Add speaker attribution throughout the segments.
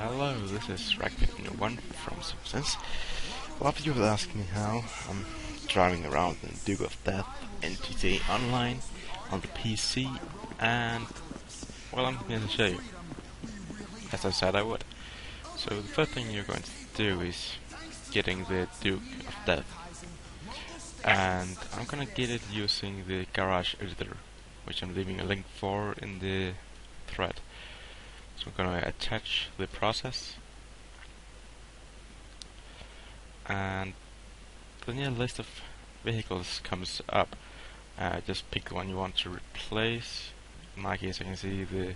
Speaker 1: Hello, this is Ragnar1 from Substance. A lot of you have asked me how I'm driving around in Duke of Death in GTA Online on the PC, and well, I'm going to show you, as I said I would. So the first thing you're going to do is getting the Duke of Death, and I'm going to get it using the Garage Editor, which I'm leaving a link for in the thread. So I'm going to attach the process, and then your list of vehicles comes up. Just pick the one you want to replace. In my case, I can see the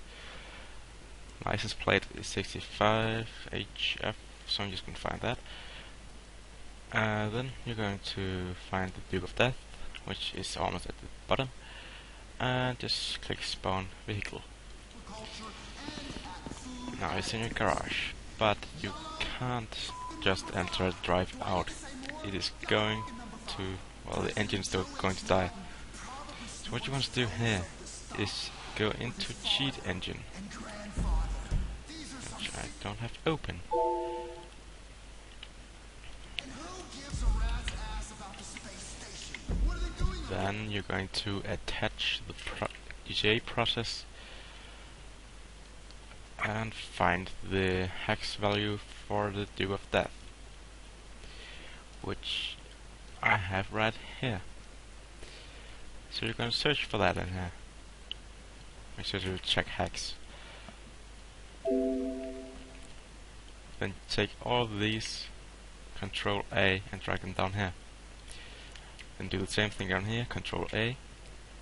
Speaker 1: license plate is 65HF, so I'm just going to find that. Then you're going to find the Duke of Death, which is almost at the bottom, and just click Spawn Vehicle. Now it's in your garage, but you can't just enter and drive out. It is going to, well, the engine's still going to die. So what you want to do here is go into Cheat Engine, which I don't have open. Then you're going to attach the DJ process and find the hex value for the Duke of Death, which I have right here. So you're going to search for that in here. Make sure to check hex. Then take all of these, Control A, and drag them down here. Then do the same thing down here, Control A,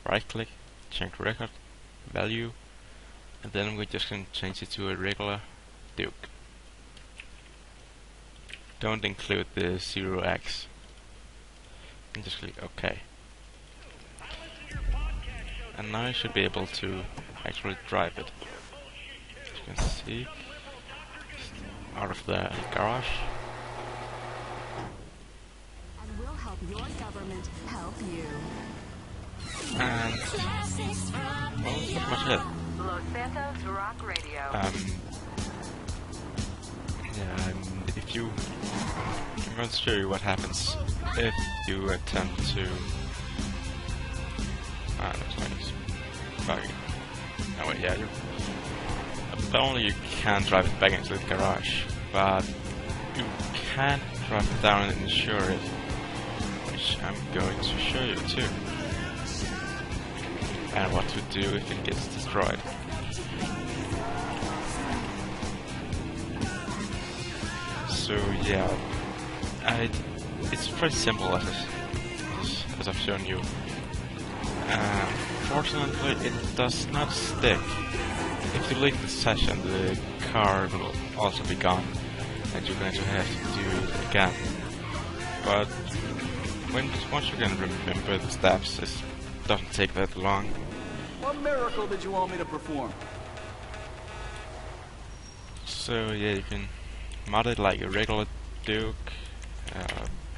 Speaker 1: right click, change record, value, and then we're just going to change it to a regular Duke. Don't include the 0x. And just click OK. And now you should be able to actually drive it. As you can see, out of the garage.
Speaker 2: And we'll help your government help you.
Speaker 1: And well, that's not much it.
Speaker 2: Los Santos Rock Radio.
Speaker 1: Yeah, and if you, I'm going to show you what happens if you attempt to. Looks like it's buggy. No wait, yeah, not only you can drive it back into the garage, but you can drive it down and insure it, which I'm going to show you too. And what to do if it gets destroyed. So yeah, it's pretty simple as I've shown you. Fortunately, it does not stick. If you leave the session, the car will also be gone, and you're going to have to do it again. But once you can remember the steps, it doesn't take that long.
Speaker 3: What miracle did you want me to perform?
Speaker 1: So yeah, you can mod it like a regular Duke,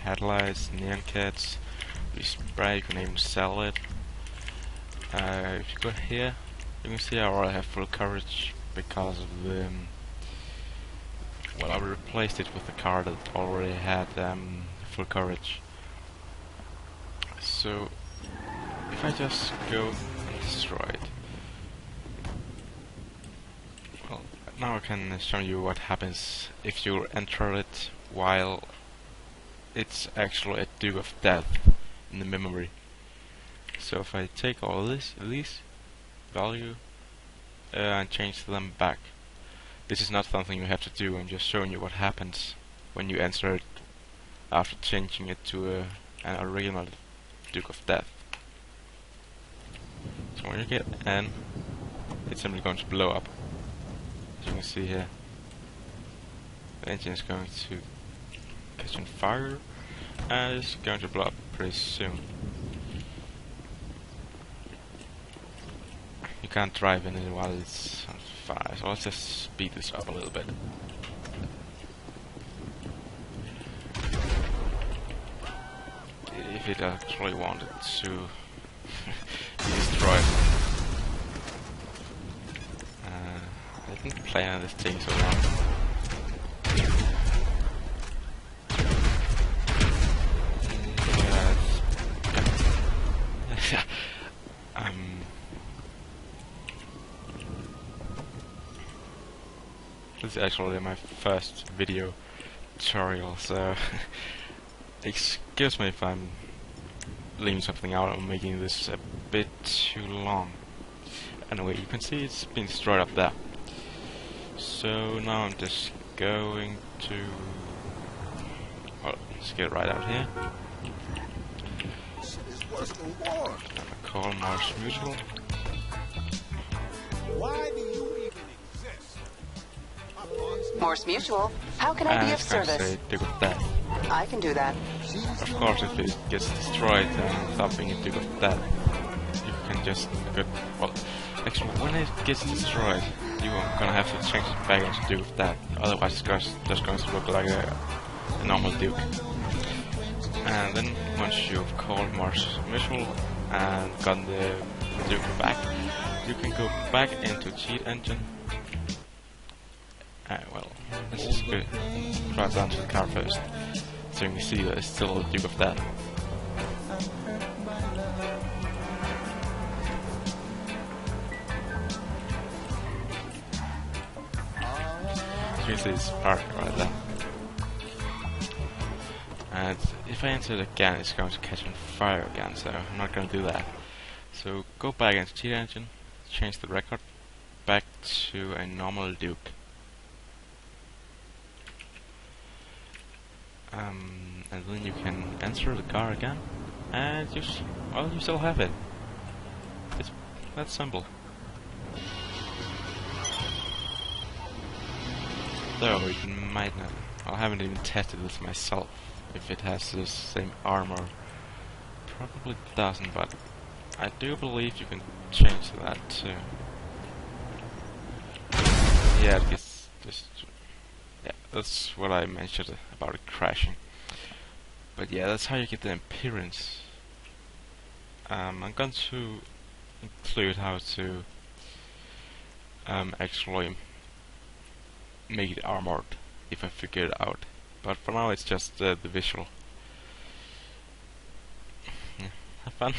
Speaker 1: headlights, neon kits, spray, you can even sell it. If you go here, you can see I already have full coverage because of the well, I replaced it with a car that already had full coverage. So if I just go and destroy it, well, now I can show you what happens if you enter it while it's actually a Duke of Death in the memory. So if I take all these value and change them back, this is not something you have to do. I'm just showing you what happens when you enter it after changing it to an original Duke of Death. So when you get N, it's simply going to blow up. As you can see here, the engine is going to catch on fire and it's going to blow up pretty soon. You can't drive in it while it's on fire, so let's just speed this up a little bit. If it actually wanted to be destroyed. I didn't play on this thing so long. Yeah. This is actually my first video tutorial, so excuse me if I'm leaving something out or making this a bit too long. Anyway, you can see it's been destroyed up there. So now I'm just going to... well, let's get right out here. I'm gonna call Mars Mutual.
Speaker 4: Why do you even exist?
Speaker 5: Morse Mutual, how can I be of
Speaker 1: it's gonna
Speaker 5: service?
Speaker 1: say Duke of Death.
Speaker 5: I can do that.
Speaker 1: Of course, if it gets destroyed and without being a Duke of Death, you can just get... well, actually, when it gets destroyed, you're gonna have to change it back into Duke of Death. Otherwise, it's just going to look like a normal Duke. And then, once you've called Mars Mutual and gotten the Duke back, you can go back into Cheat Engine. Well, let's just go drive down to the car first, so you can see that it's still a Duke of Death. So you can see it's parked right there. And if I enter it again, it's going to catch on fire again, so I'm not going to do that. So go back into Cheat Engine, change the record back to a normal Duke. And then you can enter the car again, and you still have it. It's that simple. Though it might not. I haven't even tested this myself. If it has the same armor, probably doesn't. But I do believe you can change that too. Yeah, it gets just. Yeah, that's what I mentioned about it crashing. But yeah, that's how you get the appearance. I'm going to include how to actually make it armored if I figure it out. But for now, it's just the visual. Yeah, have fun.